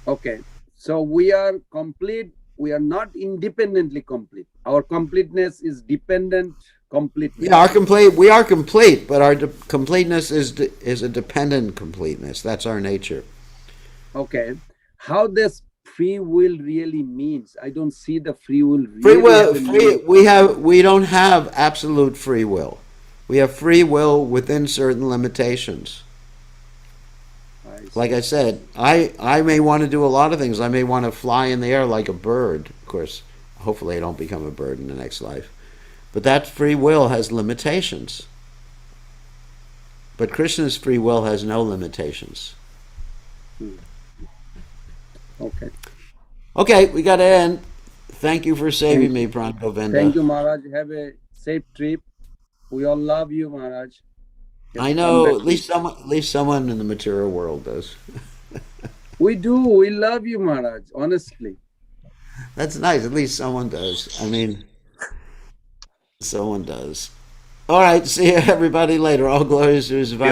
Okay. So we are complete. We are not independently complete. Our completeness is dependent completeness. Yeah, we are complete, but our completeness is a dependent completeness. That's our nature. Okay. How this free will really means? I don't see the free will. We don't have absolute free will. We have free will within certain limitations. Like I said, I may want to do a lot of things. I may want to fly in the air like a bird. Of course, hopefully I don't become a bird in the next life. But that free will has limitations. But Krishna's free will has no limitations. Okay. Okay, we got to end. Thank you for saving me, Pran Govinda. Thank you, Maharaj. Have a safe trip. We all love you, Maharaj. I know, at least someone in the material world does. We do. We love you, Maharaj. Honestly. That's nice. At least someone does. I mean, someone does. All right. See you, everybody, later. All glories to His divine